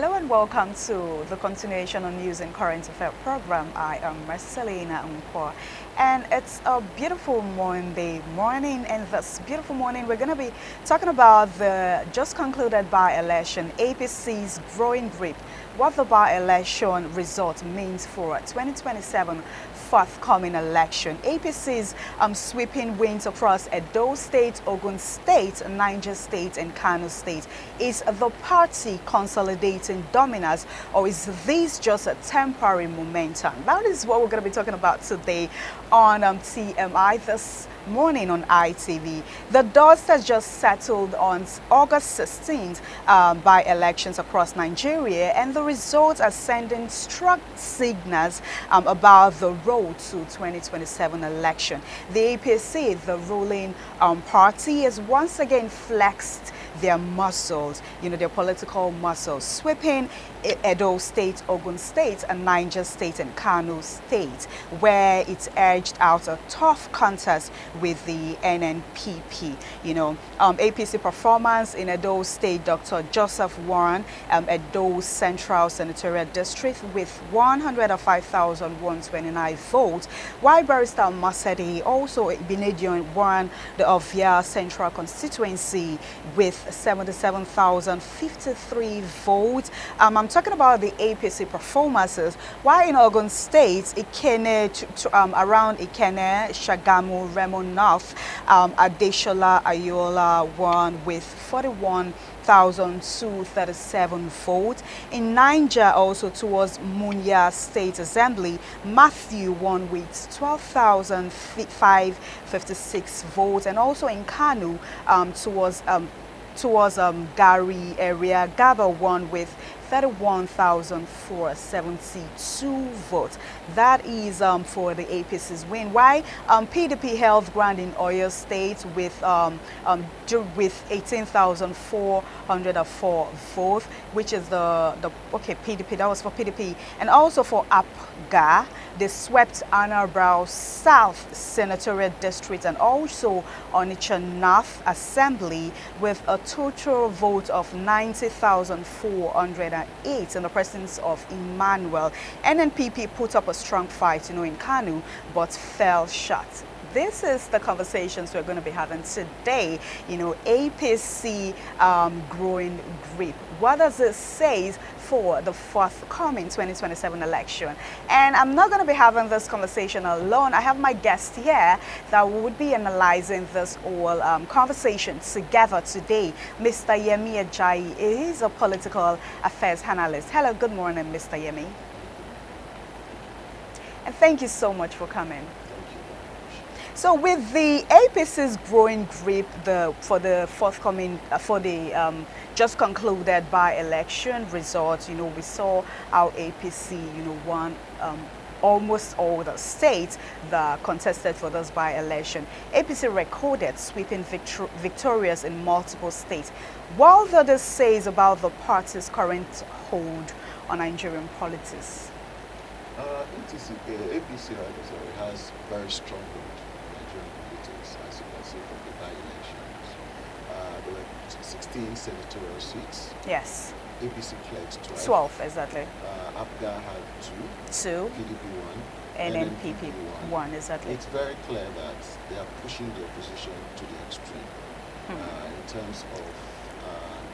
Hello and welcome to the continuation on News and Current Affairs program. I am Marcelina Nkwa, and it's a beautiful Monday morning, and this beautiful morning we're going to be talking about the just concluded by-election, APC's growing grip, what the by-election result means for 2027 forthcoming election. APC's sweeping wins across Edo State, Ogun State, Niger State, and Kano State. Is the party consolidating dominance, or is this just a temporary momentum? That is what we're going to be talking about today on TMI this morning on ITV. The dust has just settled on August 16th by elections across Nigeria, and the results are sending strong signals about the road to 2027 election. The APC, the ruling party, has once again flexed their muscles, their political muscles, sweeping Edo State, Ogun State, and Niger State and Kano State, where it edged out a tough contest with the NNPP. APC performance in Edo State, Dr. Joseph Warren, Edo Central Senatorial District with 105,129 votes, while Barrister Masedi, also Benedion Warren, the Ovia Central Constituency, with 77,053 votes. I'm talking about the APC performances. While in Ogun State, Ikene, around Ikene, Shagamu, Remo North, Adeshola Ayola won with 41,237 votes. In Niger, also towards Munya State Assembly, Matthew won with 12,556 votes, and also in Kano, towards Gari area, Gaba won with 31,472 votes. That is for the APC's win. Why PDP held ground in Oyo State with 18,404 votes, which is the PDP. That was for PDP, and also for APGA. They swept Anambra South Senatorial District and also Onitsha North Assembly with a total vote of 90,408 in the presence of Emmanuel. NNPP put up a strong fight, in Kanu, but fell short. This is the conversations we're going to be having today. APC growing grip. What does it say for the forthcoming 2027 election? And I'm not going to be having this conversation alone. I have my guest here that would be analyzing this whole conversation together today. Mr. Yemi Ajayi is a political affairs analyst. Hello, good morning, Mr. Yemi. And thank you so much for coming. So with the APC's growing grip for the forthcoming, just concluded by-election results, we saw how APC, won almost all the states that contested for this by-election. APC recorded sweeping victorious in multiple states. What does this say about the party's current hold on Nigerian politics? APC has very strong hold. As you can see from the by-elections. There were 16 senatorial seats. Yes. APC cleared 12. 12, exactly. APGA had 2. PDP 1. NNPP 1, exactly. It's very clear that they are pushing the opposition to the extreme in terms of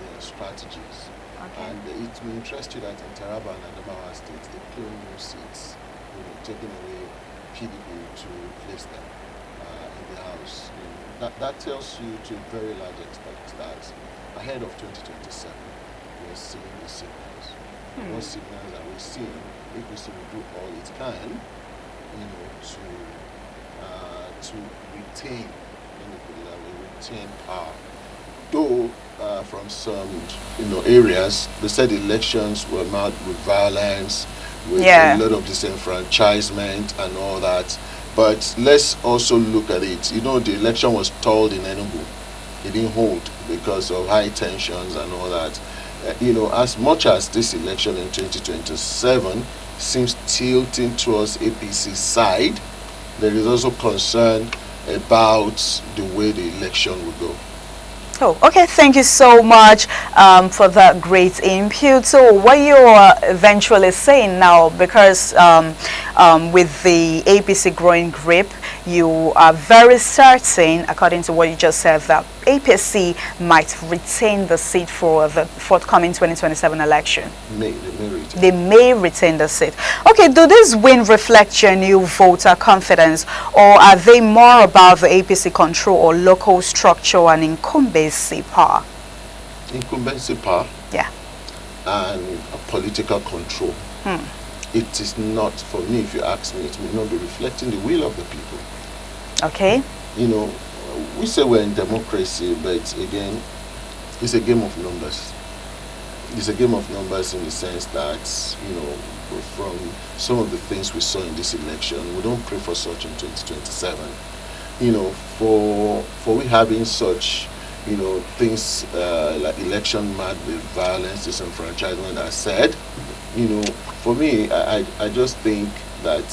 their strategies. Okay. And it will interest you that in Taraba and Adamawa states, they claim new seats, taking away PDP to replace them. In the House. That tells you to a very large extent that ahead of 2027, we're seeing the signals. What signals are we seeing? APC will do all it can, to retain, retain power. Though from some, areas, they said elections were marked with violence, with a lot of disenfranchisement and all that. But let's also look at it. The election was stalled in Enugu. It didn't hold because of high tensions and all that. As much as this election in 2027 seems tilting towards APC's side, there is also concern about the way the election will go. Oh, okay. Thank you so much for that great input. So, what you're eventually saying now, because with the APC growing grip, you are very certain, according to what you just said, that APC might retain the seat for the forthcoming 2027 election. They may retain. They may retain the seat. Okay, do this win reflect your new voter confidence, or are they more about the APC control or local structure and incumbency power? Incumbency power. Yeah. And political control. It is not, for me, if you ask me, it may not be reflecting the will of the people. Okay. You know, we say we're in democracy, but again, it's a game of numbers. It's a game of numbers in the sense that, you know, from some of the things we saw in this election, we don't pray for such in 2027. You know, for we having such, you know, things like election marked with violence, disenfranchisement, as said, you know, for me, I just think that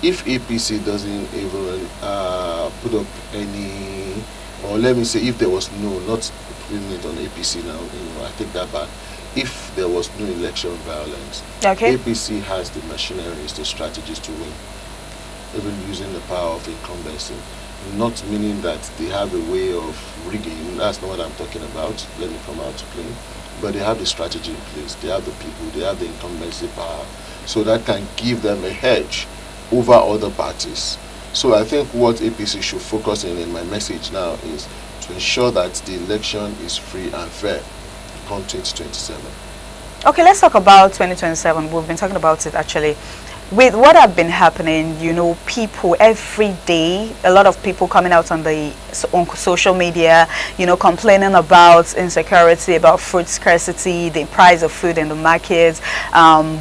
if APC doesn't even put up any, or let me say, if there was no, not putting it on APC now, you know, I take that back. If there was no election violence, Okay. APC has the machineries, the strategies to win, even using the power of incumbency. Not meaning that they have a way of rigging. That's not what I'm talking about. Let me come out to clean. But they have the strategy in place. They have the people. They have the incumbency power. So that can give them a hedge over other parties. So I think what APC should focus in my message now is to ensure that the election is free and fair come 2027. Okay, let's talk about 2027. We've been talking about it actually. With what have been happening, you know, people every day, a lot of people coming out on social media, you know, complaining about insecurity, about food scarcity, the price of food in the markets,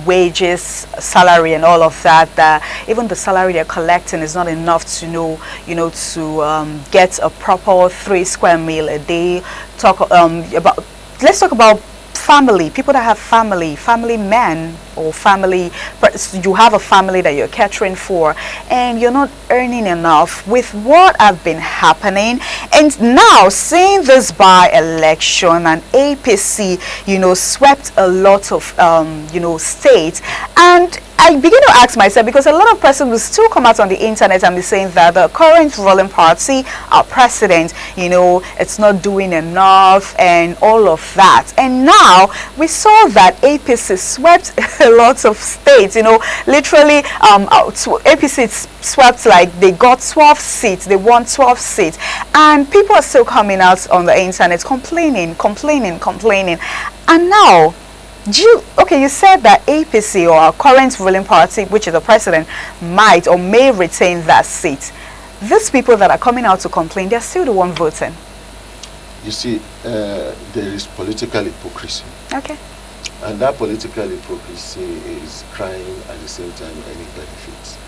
wages, salary, and all of that. Even the salary they're collecting is not enough to to get a proper 3 square meal a day. Let's talk about family, people that have family men or family, you have a family that you're catering for and you're not earning enough with what have been happening. And now seeing this by-election and APC, you know, swept a lot of states, and I begin to ask myself, because a lot of persons will still come out on the internet and be saying that the current ruling party, our president, you know, it's not doing enough and all of that. And now we saw that APC swept a lot of states, you know, literally APC swept, like they got 12 seats, they won 12 seats, and people are still coming out on the internet complaining. And now, you said that APC, or our current ruling party, which is the president, might or may retain that seat. These people that are coming out to complain, they're still the one voting. You see, there is political hypocrisy. Okay. And that political hypocrisy is crying at the same time any benefits.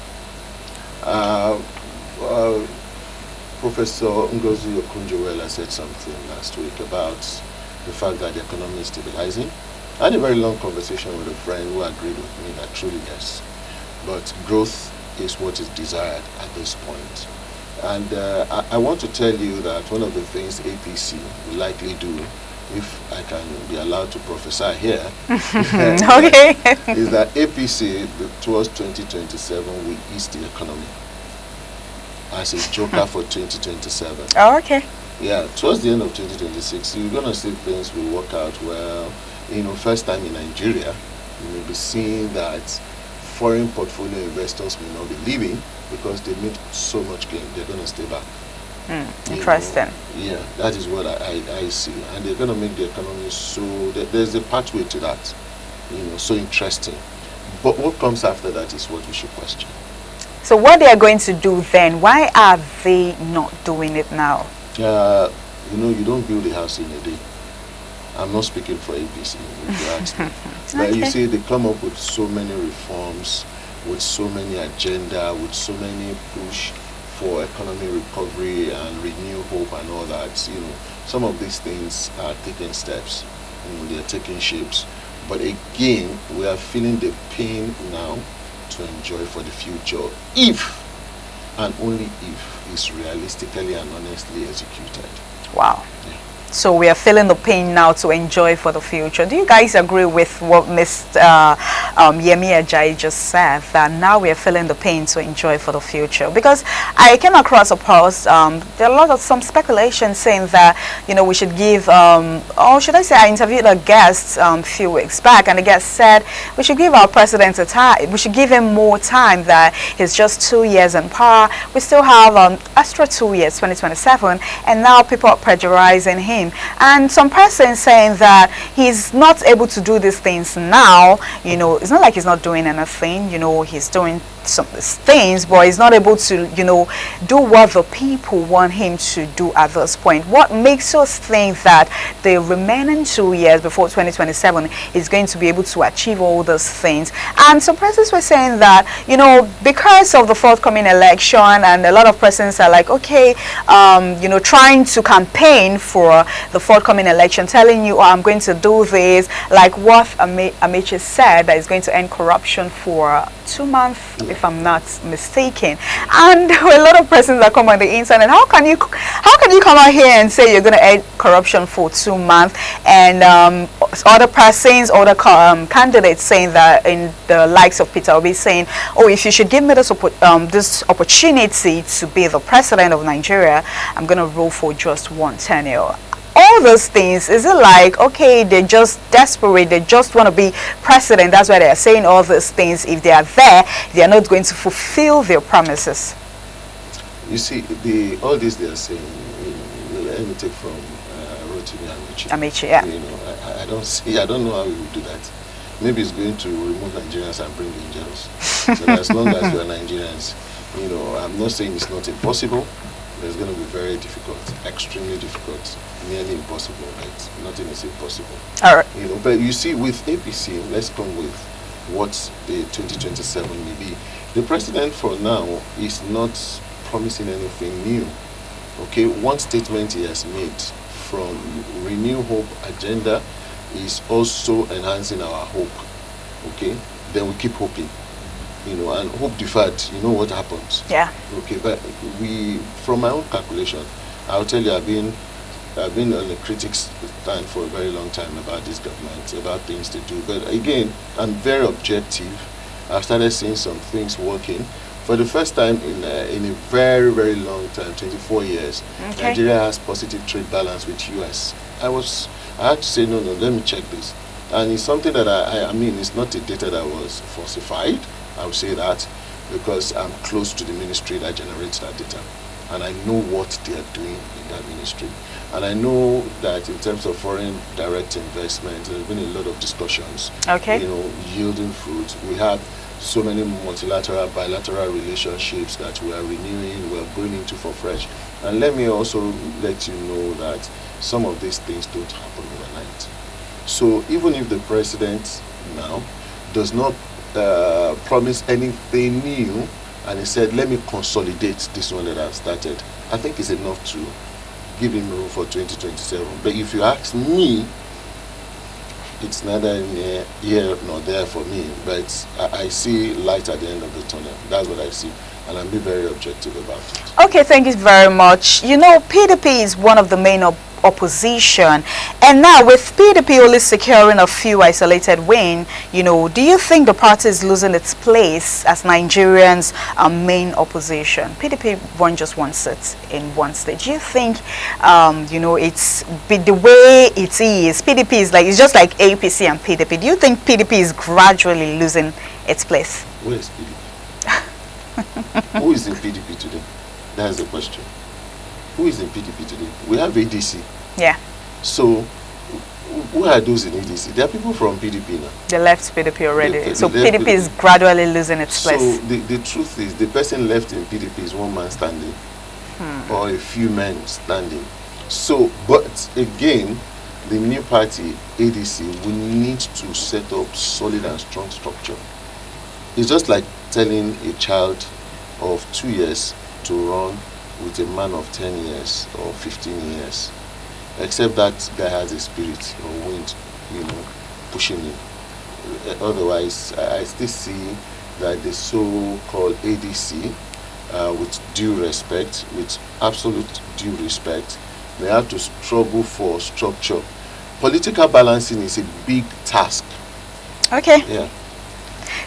Professor Ngozi Okonjo-Iweala said something last week about the fact that the economy is stabilizing. I had a very long conversation with a friend who agreed with me that truly yes, but growth is what is desired at this point. And I want to tell you that one of the things APC will likely do, if I can be allowed to prophesy here, okay, is that APC towards 2027 will ease the economy as a joker for 2027. Oh, okay. Yeah, towards the end of 2026, you're going to see things will work out well. You know, first time in Nigeria, you will be seeing that foreign portfolio investors may not be leaving because they made so much gain. They're going to stay back. Interesting. Yeah, that is what I see. And they're going to make the economy so, there's a pathway to that, you know, so interesting. But what comes after that is what we should question. So what they are going to do then, why are they not doing it now? You know, you don't build a house in a day. I'm not speaking for APC, if you ask me. But Okay. you see, they come up with so many reforms, with so many agenda, with so many push for economic recovery and renew hope and all that. You know, some of these things are taking steps. You know, they are taking shapes. But again, we are feeling the pain now to enjoy for the future, if and only if it's realistically and honestly executed. Wow. Yeah. So we are feeling the pain now to enjoy for the future. Do you guys agree with what Mr. Yemi Ajayi just said, that now we are feeling the pain to enjoy for the future? Because I came across a post, there are some speculation saying that, we should give, or should I say, I interviewed a guest a few weeks back, and the guest said we should give our president a time, we should give him more time, that he's just 2 years in power. We still have extra 2 years, 2027, and now people are pressurizing him. And some person saying that he's not able to do these things now. It's not like he's not doing anything. He's doing some things, but he's not able to, do what the people want him to do at this point. What makes us think that the remaining 2 years before 2027 is going to be able to achieve all those things? And some persons were saying that, because of the forthcoming election, and a lot of persons are like, okay, trying to campaign for the forthcoming election, telling you, oh, I'm going to do this, like what Amici said, that is going to end corruption for 2 months, if I'm not mistaken. And a lot of persons that come on the internet, how can you come out here and say you're going to end corruption for 2 months, and other persons, other candidates saying that, in the likes of Peter Obi saying, oh, if you should give me this opportunity to be the president of Nigeria, I'm going to rule for just one tenure. All those things, is it like, okay, they're just desperate, they just want to be president, that's why they are saying all those things? If they are there, they are not going to fulfill their promises. You see, all this they are saying, let me take from Rotimi Amici, yeah. I don't know how we will do that. Maybe it's going to remove Nigerians and bring angels. But as long as we are Nigerians, I'm not saying it's not impossible, but it's going to be very difficult, extremely difficult, nearly impossible, right? Nothing is impossible. All right. But you see, with APC, let's come with what the 2027 may be. The president for now is not promising anything new. Okay, one statement he has made from Renew Hope agenda is also enhancing our hope. Okay, then we keep hoping. And hope deferred, what happens. Yeah. Okay, but from my own calculation, I'll tell you, I've been on the critics stand for a very long time about this government, about things to do. But again, I'm very objective. I've started seeing some things working. For the first time in a very, very long time, 24 years, okay, Nigeria has positive trade balance with US. I had to say, no, let me check this. And it's something that I mean, it's not a data that was falsified. I would say that because I'm close to the ministry that generates that data, and I know what they are doing in that ministry. And I know that in terms of foreign direct investment, there's been a lot of discussions, okay, yielding fruit. We have so many multilateral, bilateral relationships that we are renewing, we are going into for fresh. And let me also let you know that some of these things don't happen overnight. So even if the president now does not promise anything new, and he said, let me consolidate this one that I've started, I think it's enough to give him room for 2027. But if you ask me, it's neither here nor there for me, but I see light at the end of the tunnel. That's what I see, and I'm being very objective about it. Okay, thank you very much. PDP is one of the main opposition, and now with PDP only securing a few isolated wins, do you think the party is losing its place as Nigerians' main opposition? PDP won just one seat in one state. Do you think it's the way it is? PDP is it's just like APC and PDP. Do you think PDP is gradually losing its place? Where is PDP? Who is in PDP today? That's the question. Who is in PDP today? We have ADC. Yeah. So, who are those in ADC? There are people from PDP now. They left PDP already. So PDP is gradually losing its place. So the truth is, the person left in PDP is one man standing, or a few men standing. So, but again, the new party, ADC, will need to set up solid and strong structure. It's just like telling a child of 2 years to run with a man of 10 years or 15 years, except that guy has a spirit or wind, pushing him. Otherwise, I still see that the so-called ADC, with due respect, with absolute due respect, They have to struggle for structure. Political balancing is a big task. Okay. Yeah.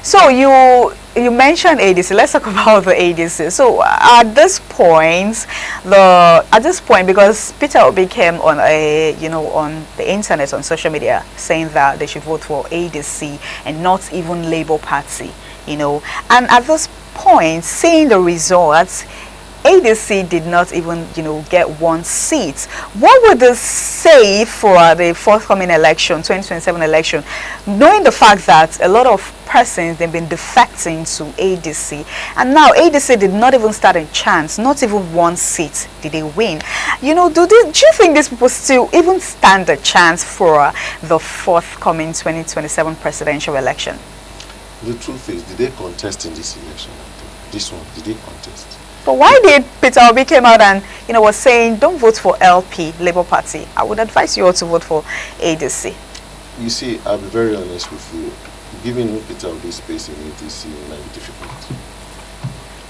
So you mentioned ADC. Let's talk about the ADC. So at this point, because Peter Obi came on on the internet, on social media, saying that they should vote for ADC and not even Labour Party, and at this point, seeing the results, ADC did not even, get one seat. What would this say for the forthcoming election, 2027 election, knowing the fact that a lot of persons, they've been defecting to ADC, and now ADC did not even stand a chance, not even one seat did they win. Do you think these people still even stand a chance for the forthcoming 2027 presidential election? The truth is, did they contest in this election? This one, did they contest? But why did Peter Obi came out and was saying don't vote for LP, Labour Party? I would advise you all to vote for ADC. You see, I'll be very honest with you. Giving Peter Obi space in ADC might be difficult.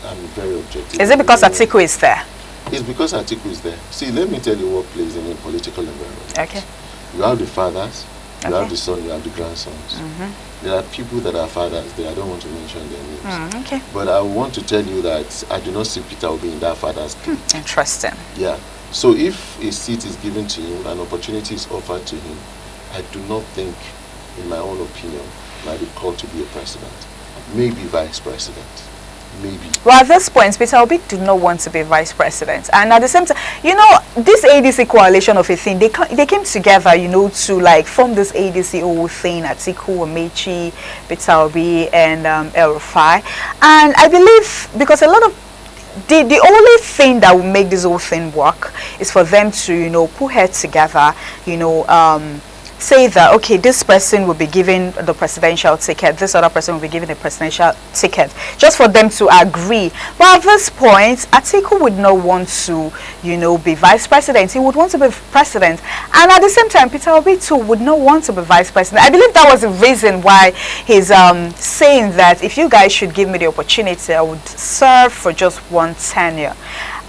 I'm very objective. Is it because Atiku is there? It's because Atiku is there. See, let me tell you what plays in a political environment. Okay. You have the fathers, you Okay. have the son, you have the grandsons. There are people that are fathers there. I don't want to mention their names. Okay. But I want to tell you that I do not see Peter Obi in that father's place. Interesting. Yeah. So if a seat is given to him, an opportunity is offered to him, I do not think, in my own opinion, might be called to be a president. Maybe vice president. Maybe. Well, at this point, Peter Obi do not want to be vice president. And at the same time, this ADC coalition of a thing, they came together, to form this ADC whole thing, Atiku, Amechi, Peter Obi, and El Rufai. And I believe, because a lot of the only thing that will make this whole thing work is for them to, put heads together, say that, okay, this person will be given the presidential ticket, this other person will be given a presidential ticket, just for them to agree. But at this point, Atiku would not want to, be vice president. He would want to be president. And at the same time, Peter Obi too would not want to be vice president. I believe that was the reason why he's saying that if you guys should give me the opportunity, I would serve for just one tenure.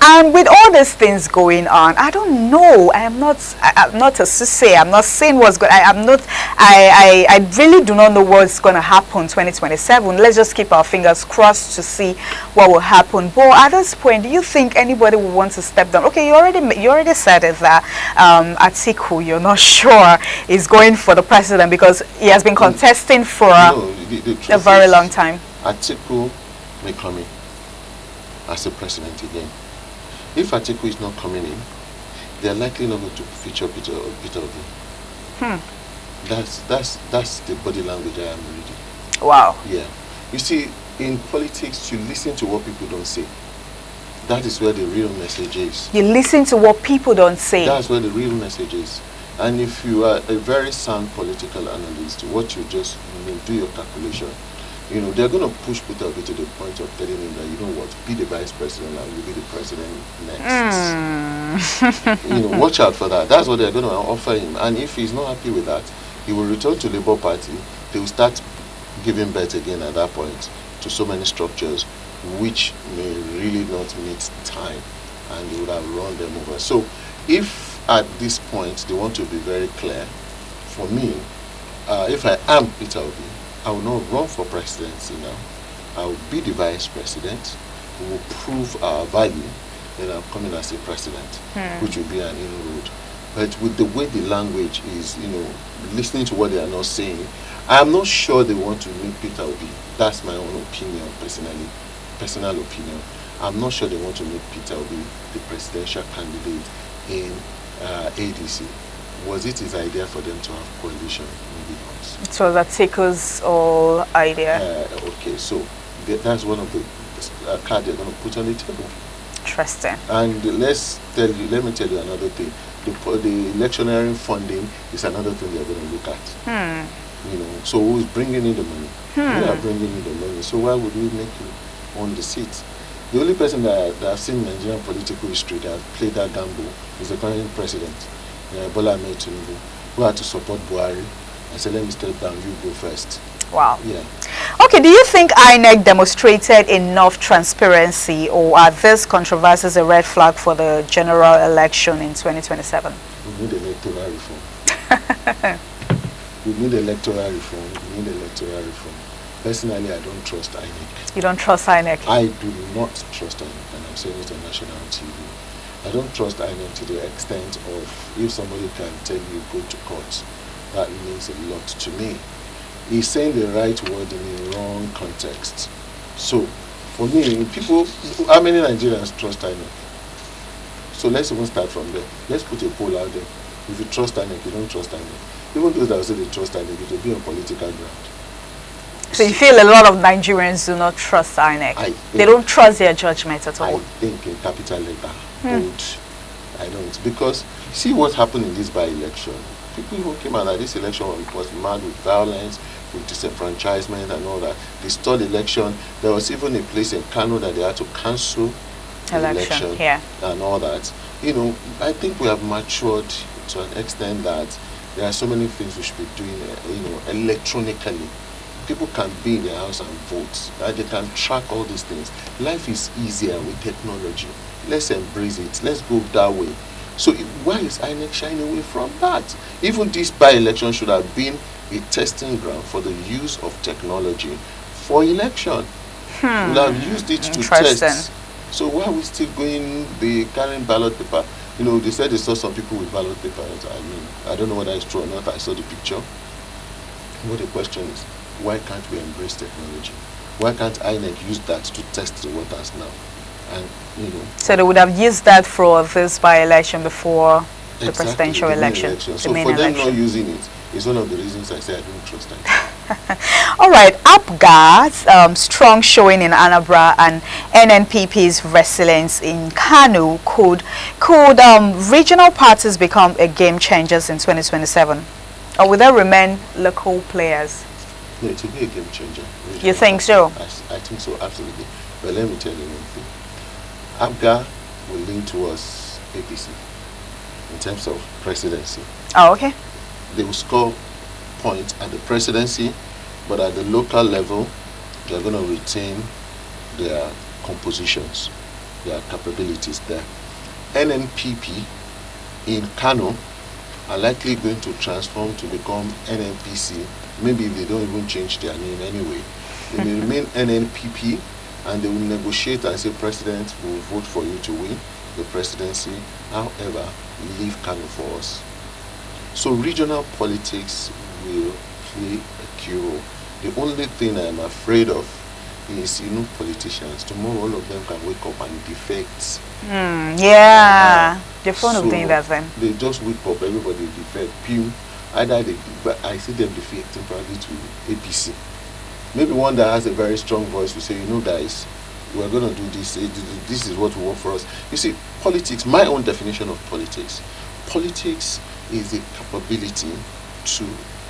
And with all these things going on, I don't know. I'm not a say. I'm not saying what's going. I really do not know what's going to happen 2027. Let's just keep our fingers crossed to see what will happen. But at this point, do you think anybody will want to step down? Okay, you already said it that Atiku, you're not sure is going for the president because he has been contesting for a very long time. Atiku may come in as a president again. If Atiku is not coming in, they are likely not going to feature Peter Obi. That's the body language I am reading. Wow. Yeah. You see, in politics, you listen to what people don't say. That is where the real message is. You listen to what people don't say. That's where the real message is. And if you are a very sound political analyst, what you just do your calculation. They're going to push Peter Obi to the point of telling him that, be the vice president and you'll be the president next. Watch out for that. That's what they're going to offer him. And if he's not happy with that, he will return to Labour Party. They will start giving birth again at that point to so many structures which may really not meet time, and they would have run them over. So if at this point they want to be very clear, for me, if I am Peter Obi, I will not run for presidency now. I will be the vice president. We will prove our value. Then I'm coming as a president, which will be an inroad. But with the way the language is, listening to what they are not saying, I'm not sure they want to meet Peter Obi. That's my own opinion, personal opinion. I'm not sure they want to meet Peter Obi, the presidential candidate in ADC. Was it his idea for them to have coalition? Maybe not. It was Atiku's whole idea. Okay, so that's one of the cards they're going to put on the table. Interesting. And let me tell you another thing. The electioneering funding is another thing they're going to look at. So who's bringing in the money? We are bringing in the money. So why would we make you on the seat? The only person that I've seen in Nigerian political history that played that gamble is the current president, Bola Ahmed Tinubu, who had to support Buhari and said, let me step down, you go first. Wow. Yeah. Okay. Okay, do you think INEC demonstrated enough transparency, or are these controversies a red flag for the general election in 2027? We need electoral reform. We need electoral reform. We need electoral reform. Personally, I don't trust INEC. You don't trust INEC? I do not trust INEC, and I'm saying it on national TV. I don't trust INEC to the extent of, if somebody can tell you go to court, that means a lot to me. He's saying the right word in the wrong context. So, for me, people, how many Nigerians trust INEC? So let's even start from there. Let's put a poll out there. If you trust INEC, you don't trust INEC. Even those that say they trust INEC, it will be on political ground. So you feel a lot of Nigerians do not trust INEC? They don't trust their judgment at all? I think in capital letter, bold, I don't. Because see what happened in this by-election. People who came out at this election was mad with violence, with disenfranchisement and all that. They stole election. There was even a place in Kano that they had to cancel the election and all that. You know, I think we have matured to an extent that there are so many things we should be doing, electronically. People can be in their house and vote. They can track all these things. Life is easier with technology. Let's embrace it. Let's go that way. So why is INEC shying away from that? Even this by-election should have been a testing ground for the use of technology for election. We'll have used it to test. So why are we still carrying ballot paper? You know, they said they saw some people with ballot papers. I mean, I don't know whether it's true or not. I saw the picture. What the question is, why can't we embrace technology? Why can't INEC use that to test the waters now? And, you know. So they would have used that for this by-election before the presidential election. So for them not using it is one of the reasons I say I don't trust INEC. All right, APGA's strong showing in Anambra and NNPP's resilience in Kano, could regional parties become a game changers in 2027, or will they remain local players? No, it will be a game changer. You think so? I think so, absolutely. But let me tell you one thing. APGA will lean towards APC in terms of presidency. Oh, okay. They will score points at the presidency, but at the local level, they're going to retain their compositions, their capabilities there. NNPP in Kano are likely going to transform to become NNPC. Maybe they don't even change their name anyway. They may remain NNPP, and they will negotiate and say, President, will vote for you to win the presidency. However, leave Kano for us. So regional politics will play a key role. The only thing I'm afraid of is, politicians. Tomorrow all of them can wake up and defect. They're fond of doing that then. They just wake up, everybody defect. Either I see them defecting probably to APC. Maybe one that has a very strong voice will say, guys, we're going to do this. This is what will work for us. You see, politics, my own definition of politics is a capability to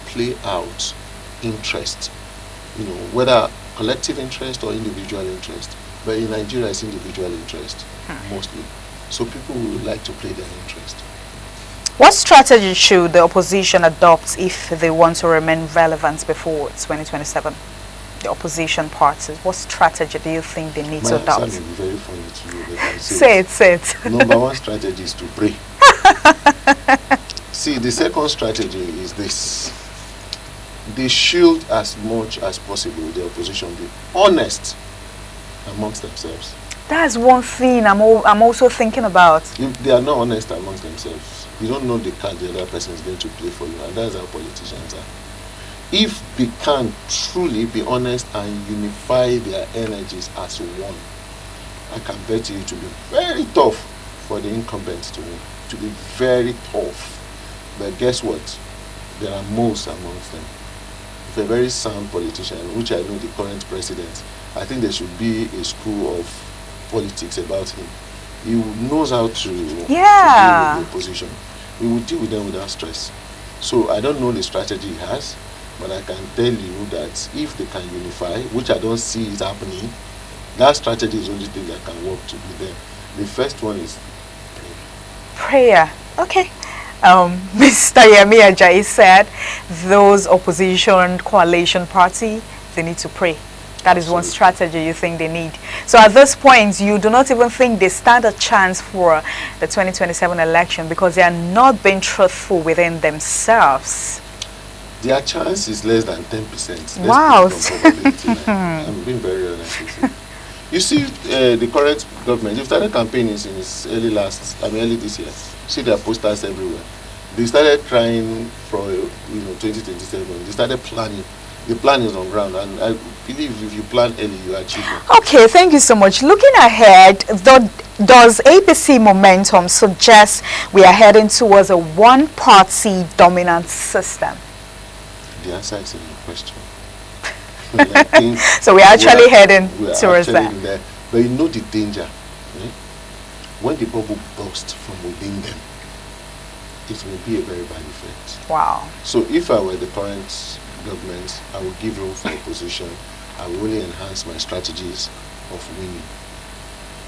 play out interest, whether collective interest or individual interest. But in Nigeria, it's individual interest mostly. So people would like to play their interest. What strategy should the opposition adopt if they want to remain relevant before 2027? The opposition parties, what strategy do you think they need to adopt? My answer may be very funny to you, but I say it. Number one strategy is to pray. See, the second strategy is this. They should, as much as possible, the opposition, be honest amongst themselves. That's one thing I'm also thinking about. If they are not honest amongst themselves, you don't know the card the other person is going to play for you, and that's how politicians are. If they can truly be honest and unify their energies as one, I can bet you it will be very tough for the incumbents to win. It will be very tough. But guess what? There are most amongst them. If a very sound politician, which I know the current president, I think there should be a school of politics about him. He knows how to deal with the opposition. He will deal with them without stress. So I don't know the strategy he has, but I can tell you that if they can unify, which I don't see is happening, that strategy is the only thing that can work to be there. The first one is prayer. Okay. Mr. Yemi Ajayi said those opposition coalition party, they need to pray. That is one Absolutely. strategy you think they need. So at this point, you do not even think they stand a chance for the 2027 election because they are not being truthful within themselves. Their chance is less than 10%. Wow. Let's put it on probability line. I'm being very honest with you. You see, the current government, they've started campaigning since early this year. See their posters everywhere. They started trying for 2027. They started planning. The plan is on ground, and I believe if you plan early, you achieve it. Okay, thank you so much. Looking ahead, does APC momentum suggest we are heading towards a one-party dominant system? The answer is in your question. I think So we're actually heading we're towards actually that. in there. But you know the danger. Eh? When the bubble bursts from within them, it will be a very bad effect. Wow. So if I were the current government, I would give room for opposition. I will really enhance my strategies of winning.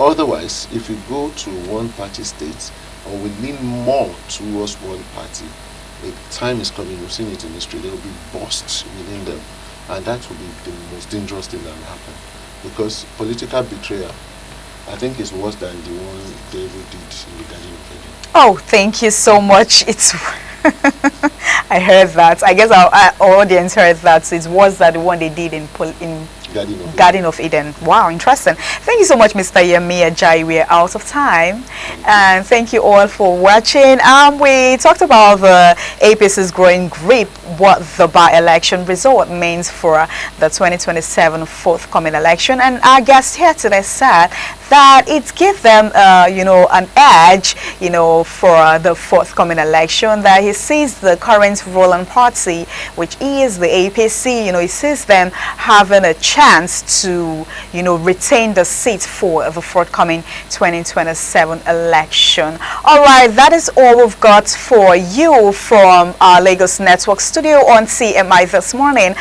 Otherwise, if we go to one-party states, or we lean more towards one party, the time is coming, we've seen it in history, there will be bursts within them. And that will be the most dangerous thing that will happen. Because political betrayal, I think, is worse than the one David did in the Garden of Eden. Oh, thank you so much. It's I heard that. I guess our audience heard that. So it was that the one they did in Garden of Eden. Wow, interesting. Thank you so much, Mr. Yemi Ajayi. We're out of time. And thank you all for watching. We talked about the APC's growing grip, what the by-election result means for the 2027 forthcoming election. And our guest here today said that it gives them, an edge, for the forthcoming election, that he sees the current ruling party, which is the APC, he sees them having a chance to, retain the seat for the forthcoming 2027 election. All right, that is all we've got for you from our Lagos Network studio on TMI this morning.